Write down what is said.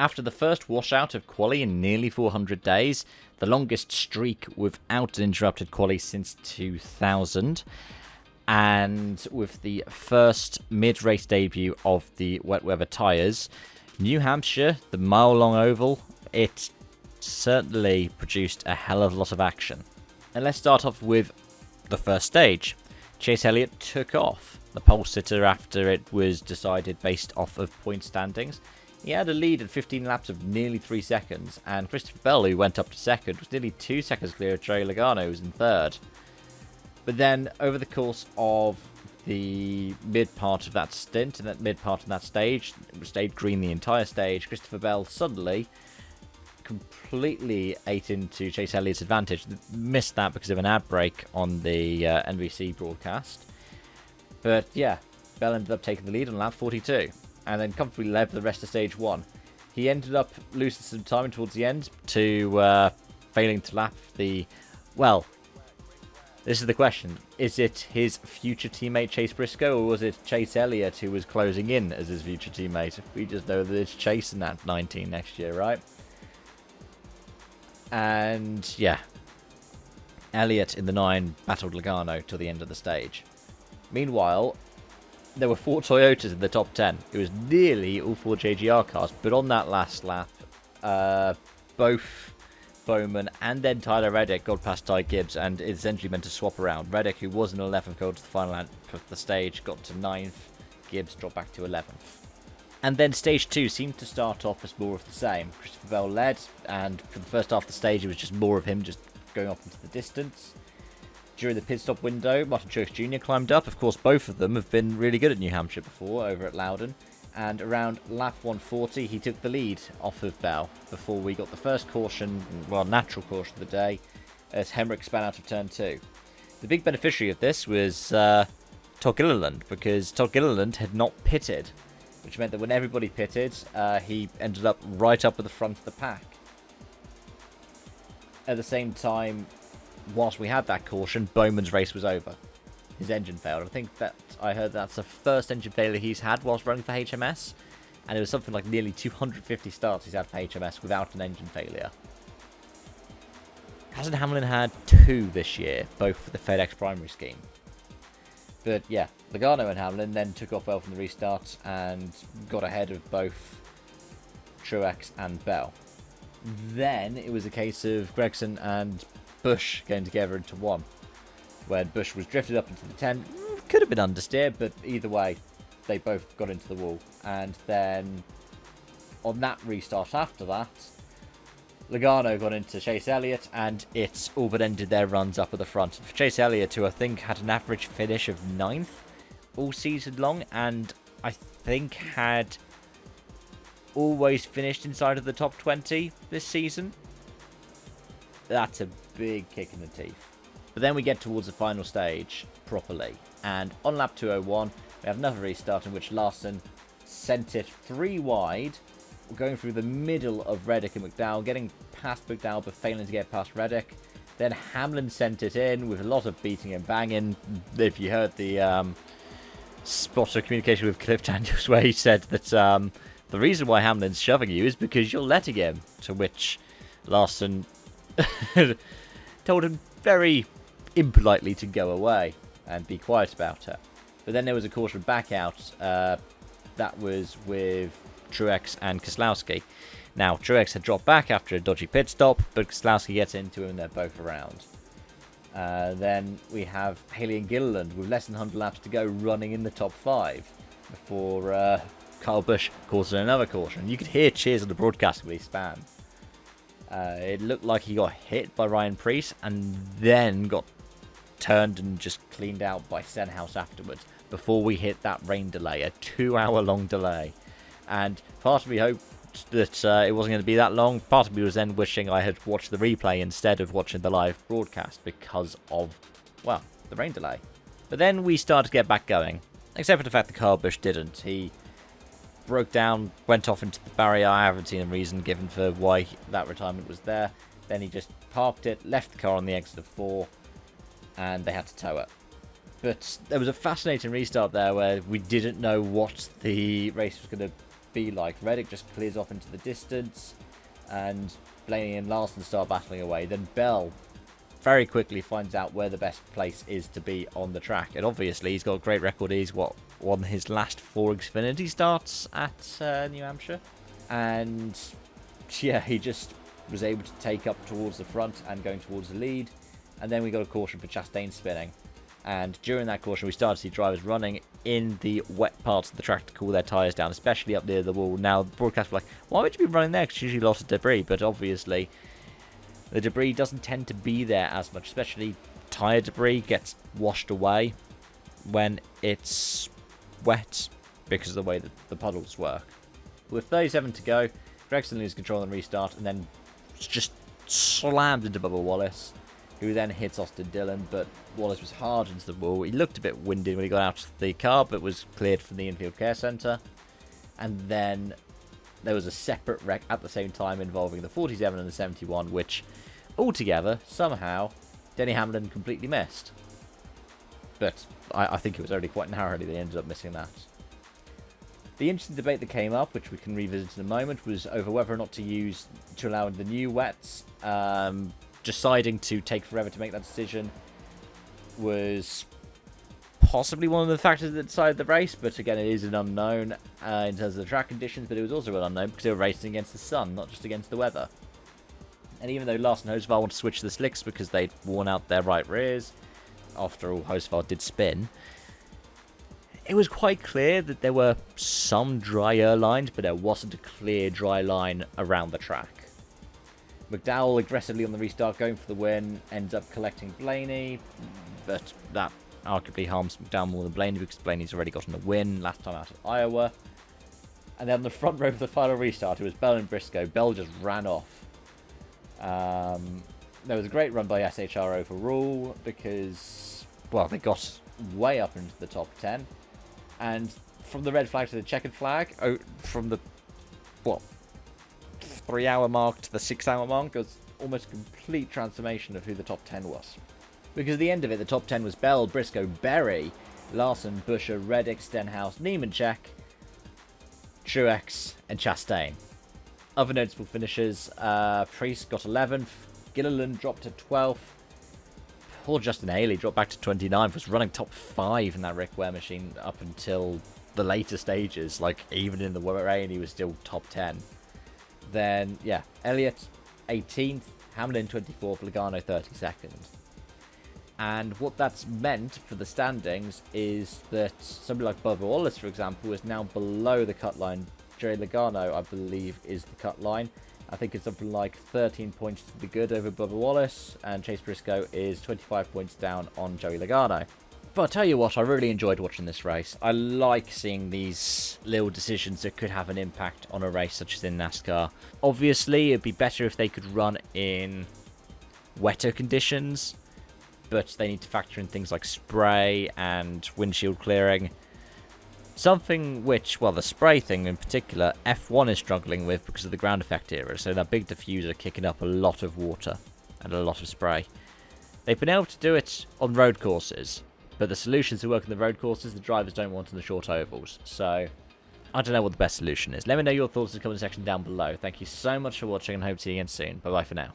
After the first washout of quali in nearly 400 days, the longest streak without an interrupted quali since 2000, and with the first mid-race debut of the wet weather tyres, New Hampshire, the mile-long oval, it certainly produced a hell of a lot of action. And let's start off with the first stage. Chase Elliott took off the pole sitter after it was decided based off of point standings. He had a lead at 15 laps of nearly 3 seconds, and Christopher Bell, who went up to second, was nearly 2 seconds clear of Trey Logano, who was in third. But then, over the course of the mid part of that stint, and that mid part of that stage, it stayed green the entire stage, Christopher Bell suddenly completely ate into Chase Elliott's advantage. Missed that because of an ad break on the NBC broadcast. But yeah, Bell ended up taking the lead on lap 42, and then comfortably led the rest of stage 1. He ended up losing some time towards the end to failing to lap the... Well, this is the question. Is it his future teammate Chase Briscoe, or was it Chase Elliott who was closing in as his future teammate? We just know that it's Chase in that 19 next year, right? And yeah, Elliott in the 9 battled Logano till the end of the stage. Meanwhile, there were 4 Toyotas in the top 10. It was nearly all 4 JGR cars, but on that last lap, both Bowman and then Tyler Reddick got past Ty Gibbs, and it essentially meant to swap around. Reddick, who was in 11th, going to the final lap of the stage, got to 9th. Gibbs dropped back to 11th. And then stage 2 seemed to start off as more of the same. Christopher Bell led, and for the first half of the stage, it was just more of him just going off into the distance. During the pit stop window, Martin Truex Jr. climbed up. Of course, both of them have been really good at New Hampshire before, over at Loudon. And around lap 140, he took the lead off of Bell before we got the first caution, well, natural caution of the day, as Hemrick spun out of turn 2. The big beneficiary of this was Todd Gilliland, because Todd Gilliland had not pitted, which meant that when everybody pitted, he ended up right up at the front of the pack. At the same time, whilst we had that caution, Bowman's race was over. His engine failed. I think that I heard that's the first engine failure he's had whilst running for HMS, and it was something like nearly 250 starts he's had for HMS without an engine failure. Hasn't Hamlin had 2 this year, both for the FedEx primary scheme? But yeah, Logano and Hamlin then took off well from the restart and got ahead of both Truex and Bell. Then it was a case of Gregson and Busch getting together into one, when Busch was drifted up into the 10. Could have been understeer, but either way, they both got into the wall. And then on that restart after that, Logano got into Chase Elliott, and it all but ended their runs up at the front. For Chase Elliott, who I think had an average finish of 9th all season long, and I think had always finished inside of the top 20 this season. That's a big kick in the teeth. But then we get towards the final stage properly, and on lap 201, we have another restart in which Larson sent it 3 wide, going through the middle of Reddick and McDowell, getting past McDowell but failing to get past Reddick. Then Hamlin sent it in with a lot of beating and banging. If you heard the spot of communication with Cliff Daniels, where he said that the reason why Hamlin's shoving you is because you're letting him, to which Larson told him very impolitely to go away and be quiet about it. But then there was a caution back out. That was with Truex and Keselowski. Now, Truex had dropped back after a dodgy pit stop, but Keselowski gets into him and they're both around. Then we have Haley and Gilliland with less than 100 laps to go, running in the top 5 before Kyle Busch causes another caution. You could hear cheers on the broadcast when he span. It looked like he got hit by Ryan Preece and then got turned and just cleaned out by Stenhouse afterwards before we hit that rain delay, a 2-hour-long delay. And part of me hoped that it wasn't going to be that long. Part of me was then wishing I had watched the replay instead of watching the live broadcast because of, well, the rain delay. But then we started to get back going, except for the fact that Kyle Busch didn't. He broke down, went off into the barrier. I haven't seen a reason given for why that retirement was there. Then he just parked it, left the car on the exit of 4, and they had to tow it. But there was a fascinating restart there where we didn't know what the race was going to be like. Reddick just clears off into the distance, and Blaney and Larson start battling away. Then Bell very quickly finds out where the best place is to be on the track. And obviously, he's got a great record. He's won his last 4 Xfinity starts at New Hampshire. And yeah, he just was able to take up towards the front and going towards the lead. And then we got a caution for Chastain spinning. And during that caution, we started to see drivers running in the wet parts of the track to cool their tyres down, especially up near the wall. Now, the broadcast were like, why would you be running there? Because usually lots of debris. But obviously, the debris doesn't tend to be there as much, especially tyre debris gets washed away when it's wet because of the way that the puddles work. With 37 to go, Gregson loses control on the restart and then just slammed into Bubba Wallace, who then hits Austin Dillon, but Wallace was hard into the wall. He looked a bit winded when he got out of the car, but was cleared from the infield care centre. And then there was a separate wreck at the same time involving the 47 and the 71, which altogether, somehow, Denny Hamlin completely missed. But I think it was only quite narrowly they ended up missing that. The interesting debate that came up, which we can revisit in a moment, was over whether or not to allow the new wets. Deciding to take forever to make that decision was possibly one of the factors that decided the race, but again, it is an unknown in terms of the track conditions, but it was also an unknown because they were racing against the sun, not just against the weather. And even though Larson and Hocevar wanted to switch to the slicks because they'd worn out their right rears, after all, Hocevar did spin, it was quite clear that there were some drier lines, but there wasn't a clear dry line around the track. McDowell aggressively on the restart, going for the win, ends up collecting Blaney, but that arguably harms McDowell more than Blaney because Blaney's already gotten a win last time out of Iowa. And then on the front row of the final restart, it was Bell and Briscoe. Bell just ran off. There was a great run by SHR overall because, well, they got way up into the top 10. And from the red flag to the checkered flag, from the, 3-hour mark to the 6-hour mark, it was almost a complete transformation of who the top 10 was. Because at the end of it, the top 10 was Bell, Briscoe, Berry, Larson, Buescher, Reddick, Stenhouse, Nemechek, Truex, and Chastain. Other notable finishers, Priest got 11th, Gilliland dropped to 12th, poor Justin Haley dropped back to 29th, was running top 5 in that Rick Ware machine up until the later stages, like even in the rain he was still top 10. Then, yeah, Elliott 18th, Hamlin 24th, Logano 32nd. And what that's meant for the standings is that somebody like Bubba Wallace, for example, is now below the cut line. Joey Logano, I believe, is the cut line. I think it's something like 13 points to the good over Bubba Wallace, and Chase Briscoe is 25 points down on Joey Logano. But I'll tell you what, I really enjoyed watching this race. I like seeing these little decisions that could have an impact on a race such as in NASCAR. Obviously, it'd be better if they could run in wetter conditions, but they need to factor in things like spray and windshield clearing. Something which, well, the spray thing in particular, F1 is struggling with because of the ground effect era, so that big diffuser kicking up a lot of water and a lot of spray. They've been able to do it on road courses, but the solutions to work on the road courses, the drivers don't want on the short ovals. So, I don't know what the best solution is. Let me know your thoughts in the comment section down below. Thank you so much for watching and hope to see you again soon. Bye-bye for now.